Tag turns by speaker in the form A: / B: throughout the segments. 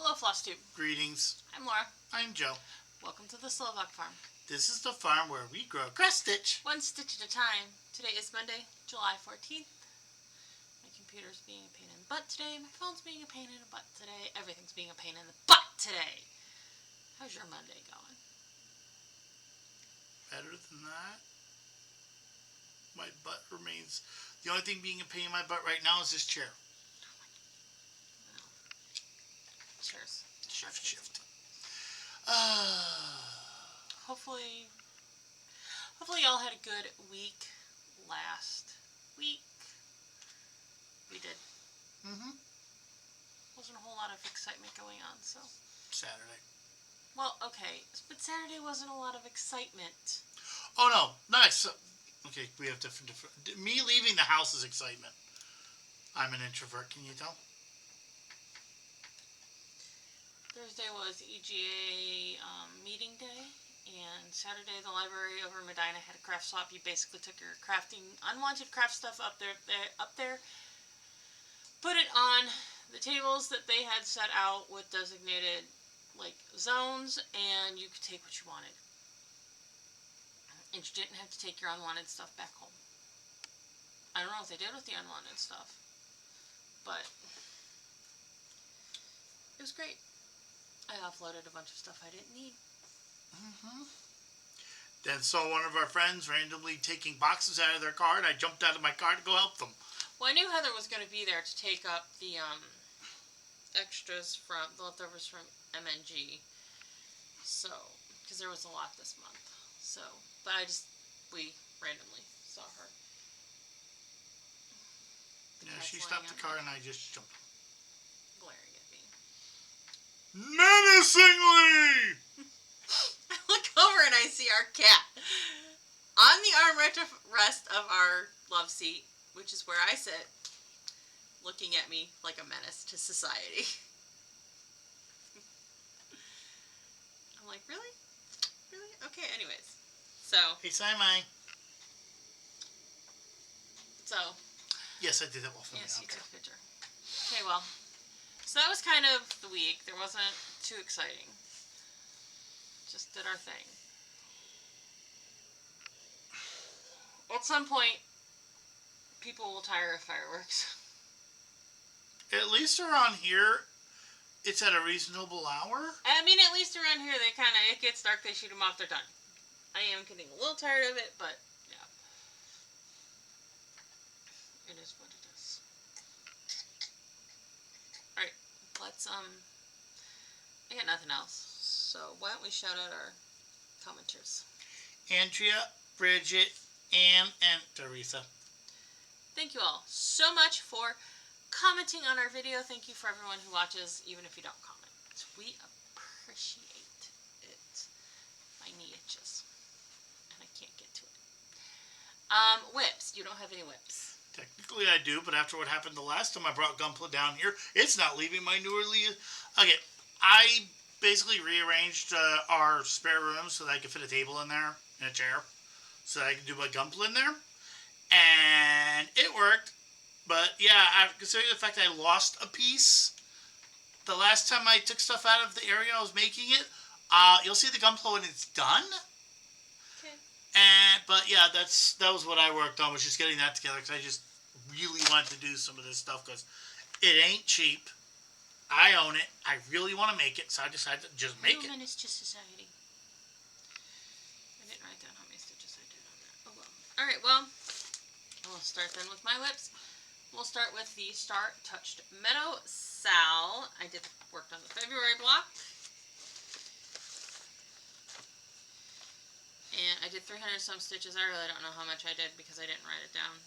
A: Hello, Flosstube.
B: Greetings.
A: I'm Laura.
B: I'm Joe.
A: Welcome to the Slovak Farm.
B: This is the farm where we grow grass stitch.
A: One stitch at a time. Today is Monday, July 14th. My computer's being a pain in the butt today. My phone's being a pain in the butt today. Everything's being a pain in the butt today. How's your Monday going?
B: Better than that. My butt remains... The only thing being a pain in my butt right now is this chair.
A: Well, cheers.
B: Shift.
A: Hopefully y'all had a good week last week. We did. Wasn't a whole lot of excitement going on, so.
B: Saturday.
A: Well, okay, but Saturday wasn't a lot of excitement.
B: Oh, no. Nice. Okay, we have different... Me leaving the house is excitement. I'm an introvert, can you tell?
A: Thursday was EGA meeting day, and Saturday the library over in Medina had a craft swap. You basically took your unwanted craft stuff up there, put it on the tables that they had set out with designated like zones, and you could take what you wanted. And you didn't have to take your unwanted stuff back home. I don't know what they did with the unwanted stuff, but it was great. I offloaded a bunch of stuff I didn't need.
B: Then saw one of our friends randomly taking boxes out of their car, and I jumped out of my car to go help them.
A: Well, I knew Heather was going to be there to take up the extras from the leftovers from MNG. So, because there was a lot this month. So, but we randomly saw her.
B: Yeah, she stopped the car and I just jumped.
A: Glaring at me.
B: Menacingly!
A: I look over and I see our cat on the armrest of our love seat, which is where I sit, looking at me like a menace to society. I'm like, really? Really? Okay, anyways. So.
B: Hey, Simon.
A: So.
B: Yes, I did that well for
A: Yes,
B: me.
A: you took a picture. Okay, well. So that was kind of the week. There wasn't too exciting. Just did our thing. At some point, people will tire of fireworks.
B: At least around here, it's at a reasonable hour.
A: I mean, at least around here, it gets dark, they shoot them off, they're done. I am getting a little tired of it, but, yeah. It is what it is. Alright, let's, I got nothing else. So, why don't we shout out our commenters?
B: Andrea, Bridget, Anne, and Teresa.
A: Thank you all so much for commenting on our video. Thank you for everyone who watches, even if you don't comment. We appreciate it. My knee itches, and I can't get to it. Whips. You don't have any whips.
B: Technically I do, but after what happened the last time I brought Gunpla down here, it's not leaving my Okay, I basically rearranged our spare room so that I could fit a table in there and a chair, so that I could do my Gunpla in there, and it worked. But yeah, considering the fact I lost a piece the last time I took stuff out of the area I was making it, you'll see the Gunpla when it's done.
A: Okay.
B: But yeah, that was what I worked on, was just getting that together, because I just really wanted to do some of this stuff, because it ain't cheap. I own it. I really want to make it, so I decided to just make it.
A: Menace to society. I didn't write down how many stitches I did on that. Oh well. Alright, well, we'll start then with my whips. We'll start with the Star Touched Meadow Sal. I worked on the February block. And I did 300 some stitches. I really don't know how much I did because I didn't write it down.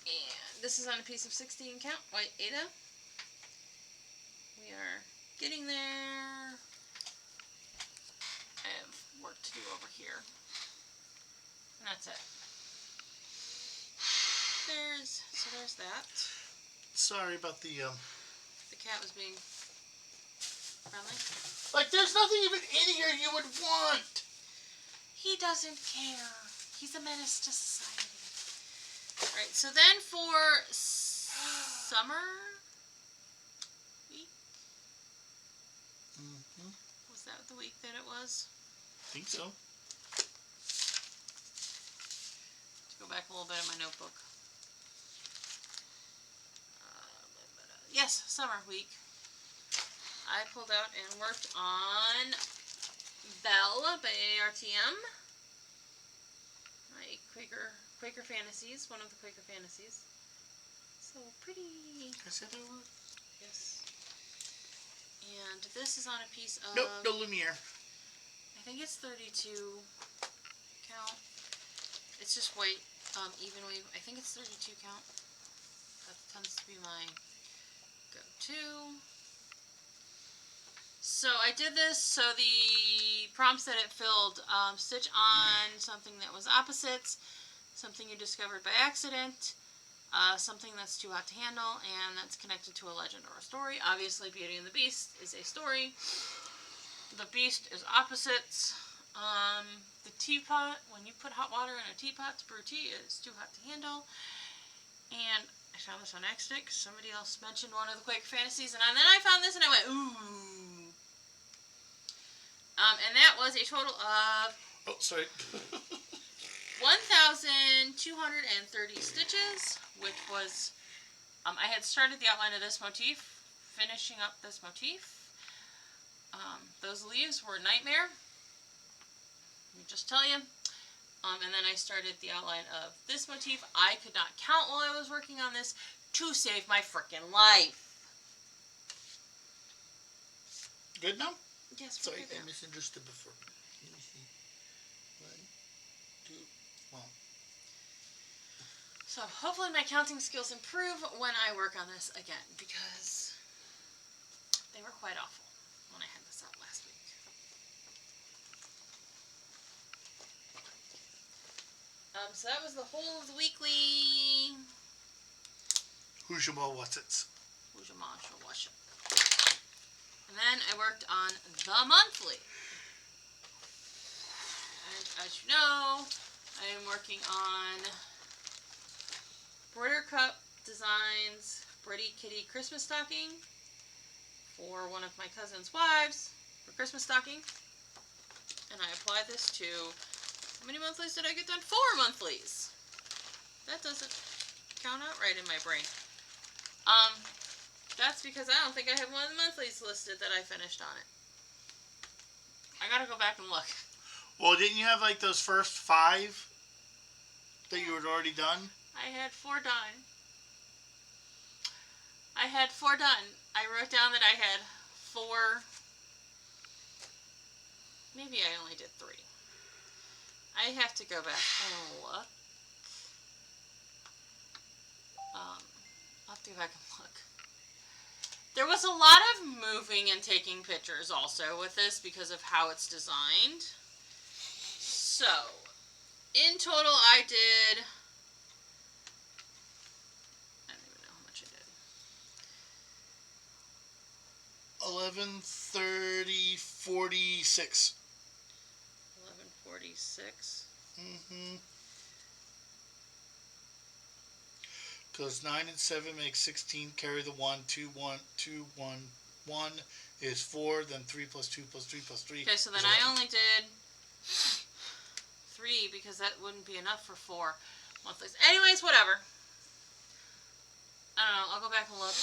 A: And this is on a piece of 16 count, white Ada. We are getting there. I have work to do over here. And that's it. There's that.
B: Sorry about the
A: cat was being friendly.
B: Like, there's nothing even in here you would want.
A: He doesn't care. He's a menace to society. Alright, so then for summer week. Was that the week that it was?
B: I think so.
A: Let's go back a little bit in my notebook. Yes, summer week. I pulled out and worked on Belle by ARTM. My Quaker Fantasies, one of the Quaker Fantasies. So pretty.
B: I said it was.
A: Yes. And this is on a piece of...
B: Nope, no Lumiere.
A: I think it's 32 count. It's just white, even weave. I think it's 32 count. That tends to be my go-to. So I did this so the prompts that it filled, stitch on something that was opposites, something you discovered by accident, something that's too hot to handle, and that's connected to a legend or a story. Obviously, Beauty and the Beast is a story. The Beast is opposites. The teapot, when you put hot water in a teapot to brew tea, it's too hot to handle. And I found this on accident because somebody else mentioned one of the Quaker Fantasies, and then I found this and I went, ooh. And that was a total of...
B: Oh, sorry.
A: 1,230 stitches, which was... I had started the outline of this motif, finishing up this motif. Those leaves were Nightmare. Let me just tell you. And then I started the outline of this motif. I could not count while I was working on this to save my frickin' life.
B: Good now?
A: Yes,
B: sorry,
A: good now.
B: I misunderstood before. Let me see. 1, 2, 1.
A: So hopefully my counting skills improve when I work on this again, because they were quite awful when I had this out last week. So that was the whole of the weekly.
B: Who's your ball? What's it?
A: Who's your mom? She'll wash it. And then I worked on the monthly. And as you know, I am working on Border Cup Designs Pretty Kitty Christmas Stocking for one of my cousin's wives for Christmas stocking. And I apply this to, how many monthlies did I get done? 4 monthlies. That doesn't count out right in my brain. That's because I don't think I have one of the monthlies listed that I finished on it. I gotta go back and look.
B: Well, didn't you have like those first 5 that you had already done?
A: I had 4 done. I wrote down that I had 4. Maybe I only did 3. I have to go back and look. I'll have to go back and look. There was a lot of moving and taking pictures also with this because of how it's designed. So, in total I did... I don't even know how much I did.
B: 11:30:46.
A: 11:46.
B: Because 9 and 7 make 16. Carry the 1. 2, 1, 2, 1, 1 is 4. Then 3 plus 2 plus 3 plus 3.
A: Okay, so then I only did 3 because that wouldn't be enough for 4 monthlies. Anyways, whatever. I don't know. I'll go back and look.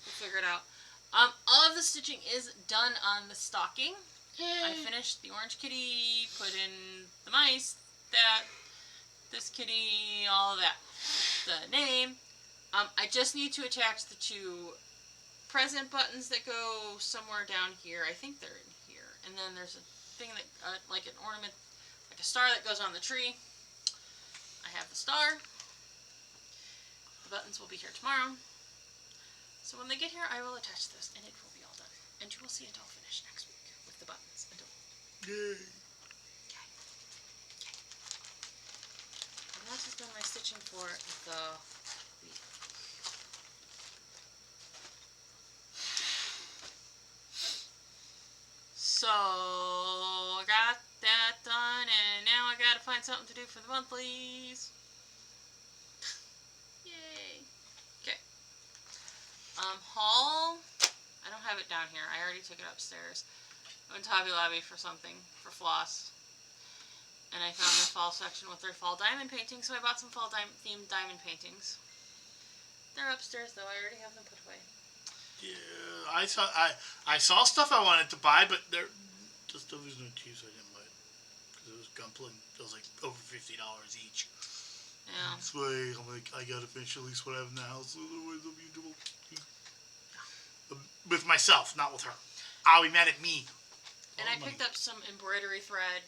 A: We'll figure it out. All of the stitching is done on the stocking. I finished the orange kitty, put in the mice, this kitty, all of that. The name. I just need to attach the 2 present buttons that go somewhere down here. I think they're in here. And then there's a thing that, like an ornament, like a star that goes on the tree. I have the star. The buttons will be here tomorrow. So when they get here, I will attach this, and it will be all done. And you will see it all finished next week with the buttons.
B: Yay.
A: Okay. And that has been my stitching for the week. So, I got that done, and now I gotta find something to do for the monthlies. Yay. Okay. Haul. I don't have it down here. I already took it upstairs. I went to Hobby Lobby for something, for floss. And I found their fall section with their fall diamond paintings, so I bought some fall themed diamond paintings. They're upstairs though. I already have them put away.
B: Yeah, I saw stuff I wanted to buy, but the stuff was no cheap, so I didn't buy it. Because it was Gunpla, it was like over $50 each.
A: Yeah.
B: That's why I'm like, I gotta finish at least what I have in the house, otherwise I'll be in trouble. With myself, not with her. I'll be mad at me.
A: And I picked up some embroidery thread,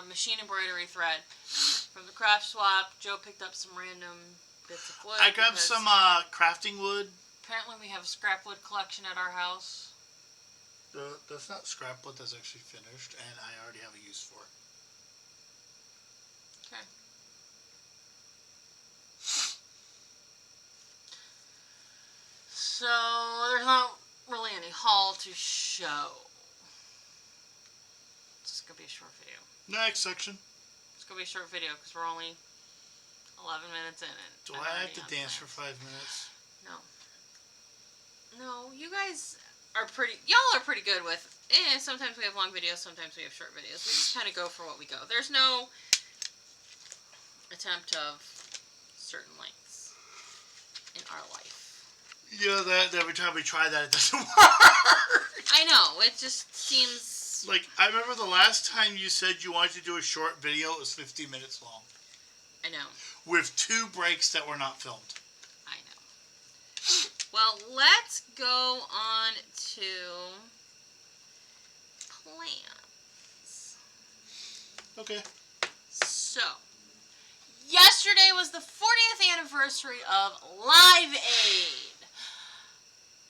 A: machine embroidery thread from the craft swap. Joe picked up some random bits of wood.
B: I grabbed some crafting wood.
A: Apparently we have a scrap wood collection at our house.
B: That's not scrap wood, that's actually finished, and I already have a use for it.
A: Okay. So, there's not really any haul to show. It's just going to be a short video.
B: Next section.
A: It's going to be a short video because we're only 11 minutes in. And
B: Do I have to dance for 5 minutes?
A: No. No, you guys are y'all are pretty good with, sometimes we have long videos, sometimes we have short videos. We just kind of go for what we go. There's no attempt of certain lengths in our life.
B: Yeah, that every time we try that, it doesn't work.
A: I know, it just seems...
B: Like, I remember the last time you said you wanted to do a short video, it was 15 minutes long.
A: I know.
B: With 2 breaks that were not filmed.
A: I know. Well, let's go on to plans.
B: Okay.
A: So, yesterday was the 40th anniversary of Live Aid.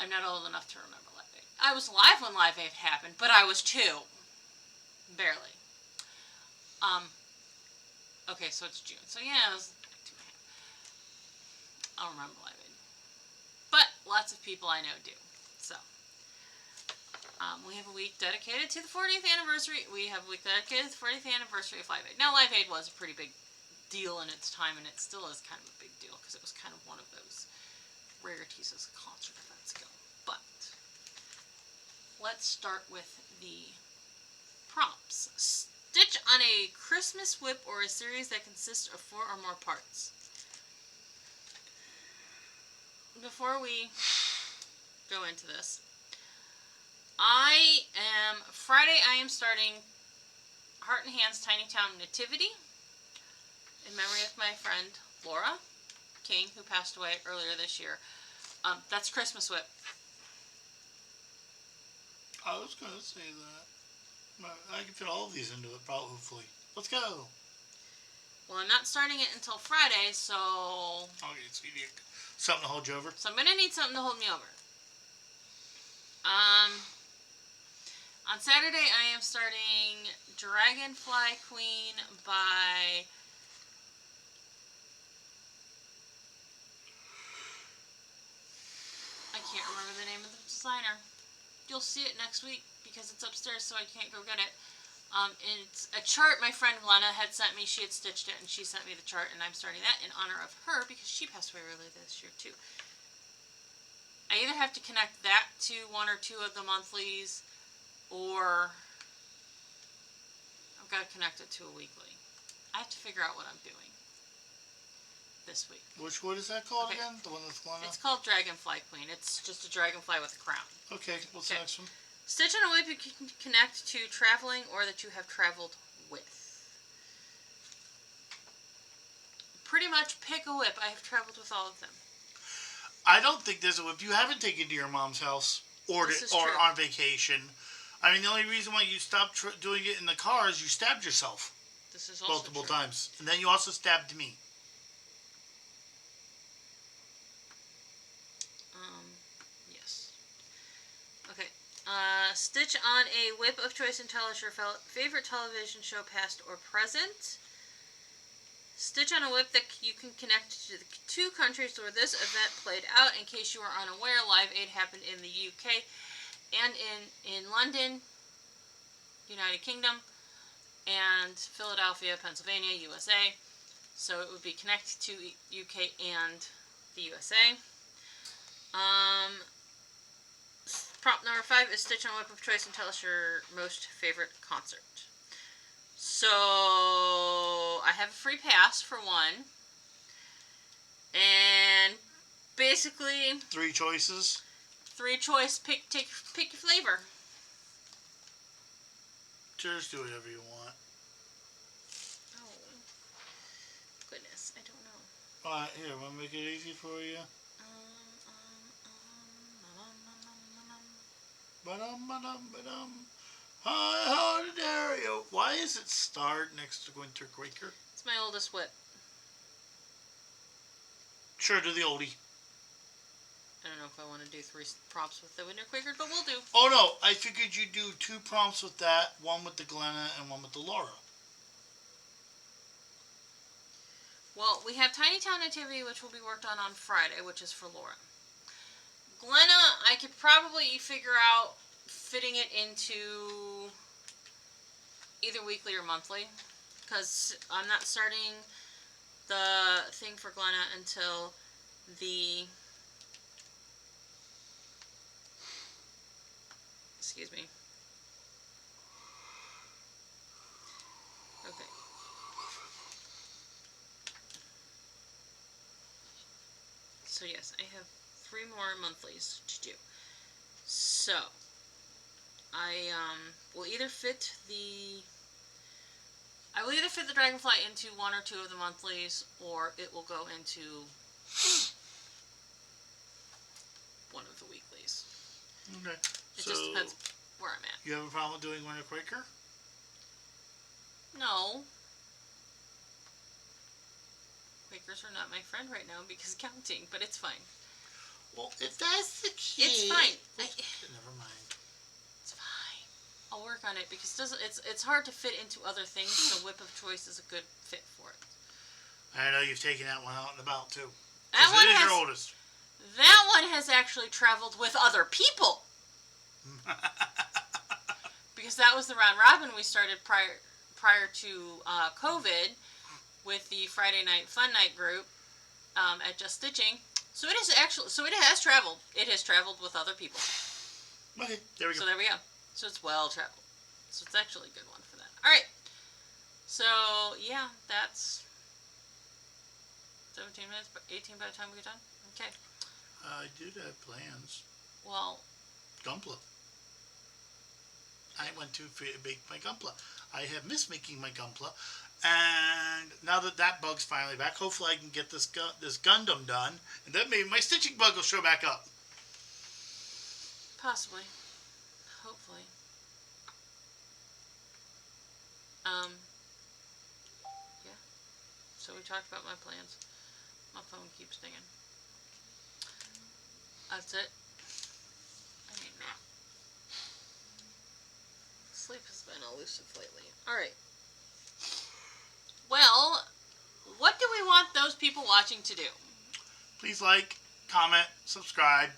A: I'm not old enough to remember Live Aid. I was alive when Live Aid happened, but I was 2. Barely. Okay, so it's June. So yeah, it was like 2.5. I'll remember Live Aid. But lots of people I know do. So, we have a week dedicated to the 40th anniversary. We have a week dedicated to the 40th anniversary of Live Aid. Now, Live Aid was a pretty big deal in its time, and it still is kind of a big deal because it was kind of one of those rarities as concert events go. But let's start with the prompts. Stitch on a Christmas whip or a series that consists of 4 or more parts. Before we go into this, Friday I am starting Heart and Hands Tiny Town Nativity in memory of my friend Laura King, who passed away earlier this year. That's Christmas whip.
B: I was going to say that. I can fit all of these into it, probably, hopefully. Let's go.
A: Well, I'm not starting it until Friday, so...
B: Okay, so you need something to hold you over?
A: So I'm going to need something to hold me over. On Saturday, I am starting Dragonfly Queen by... I can't remember the name of the designer. You'll see it next week because it's upstairs, so I can't go get it. It's a chart my friend Glenna had sent me. She had stitched it, and she sent me the chart, and I'm starting that in honor of her because she passed away earlier this year, too. I either have to connect that to 1 or 2 of the monthlies, or I've got to connect it to a weekly. I have to figure out what I'm doing this week.
B: Which one is that called again? The one that's Glenna?
A: It's called Dragonfly Queen. It's just a dragonfly with a crown.
B: Okay, what's the next one?
A: Stitch on a whip you can connect to traveling or that you have traveled with. Pretty much pick a whip. I have traveled with all of them.
B: I don't think there's a whip you haven't taken to your mom's house or on vacation. I mean, the only reason why you stopped doing it in the car is you stabbed yourself.
A: This is also
B: multiple
A: true.
B: times. And then you also stabbed me.
A: Yes. Okay. Stitch on a whip of choice and tell us your favorite television show, past or present. Stitch on a whip that you can connect to the 2 countries where this event played out. In case you are unaware, Live Aid happened in the UK and in London, United Kingdom, and Philadelphia, Pennsylvania, USA. So it would be connected to UK and the USA. Prompt number 5 is stitch on whip of choice and tell us your most favorite concert. So, I have a free pass for one. And basically
B: 3 choices.
A: 3 choice, pick your flavor.
B: Just do whatever you want.
A: Oh, goodness, I don't know.
B: Alright, here, want to make it easy for you? Hi, Dario. Why is it starred next to Winter Quaker?
A: It's my oldest whip.
B: Sure, do the oldie.
A: I don't know if I want to do 3 prompts with the Winter Quaker, but we'll do.
B: Oh no, I figured you'd do 2 prompts with that, one with the Glenna and one with the Laura.
A: Well, we have Tiny Town Nativity, which will be worked on Friday, which is for Laura. Glenna, I could probably figure out fitting it into either weekly or monthly, because I'm not starting the thing for Glenna until the... Excuse me. Okay. So yes, I have 3 more monthlies to do. So, I will either fit the... I will either fit the Dragonfly into 1 or 2 of the monthlies, or it will go into 1 of the weeklies.
B: Okay.
A: It just depends where I'm at.
B: You have a problem with doing Winter Quaker?
A: No. Quakers are not my friend right now because counting, but it's fine.
B: Well, if that's the case...
A: It's fine.
B: Never mind.
A: It's fine. I'll work on it because it's hard to fit into other things, so Whip of Choice is a good fit for it.
B: I know you've taken that one out and about, too.
A: That one
B: it is
A: has,
B: your oldest.
A: That one has actually traveled with other people. Because that was the round robin we started prior to COVID with the Friday Night Fun Night group at Just Stitching. So it has traveled. It has traveled with other people.
B: Okay, there we go.
A: So there we go. So it's well traveled. So it's actually a good one for that. All right. So yeah, that's 17 minutes, 18 by the time we get done. Okay.
B: I did have plans.
A: Well,
B: Gumpla. I went to bake my Gumpla. I have missed making my Gumpla, and now that bug's finally back, hopefully I can get this Gundam done, and then maybe my stitching bug will show back up.
A: possibly. Hopefully. Yeah. So we talked about my plans. My phone keeps dinging. That's it. I need a nap. Sleep has been elusive lately. Alright. Well, what do we want those people watching to do?
B: Please like, comment, subscribe,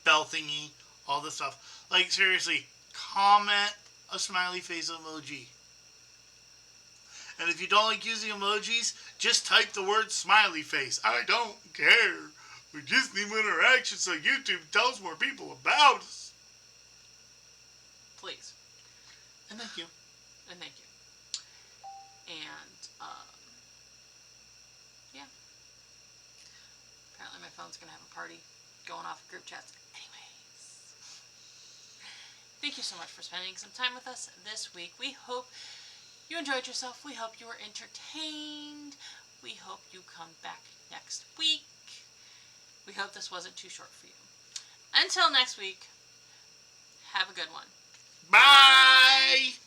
B: bell thingy, all this stuff. Like, seriously, comment a smiley face emoji. And if you don't like using emojis, just type the word smiley face. I don't care. We just need interaction so YouTube tells more people about us.
A: Please.
B: And thank you.
A: And thank you. And, yeah. Apparently my phone's going to have a party going off group chats. Anyways. Thank you so much for spending some time with us this week. We hope you enjoyed yourself. We hope you were entertained. We hope you come back next week. We hope this wasn't too short for you. Until next week, have a good one.
B: Bye!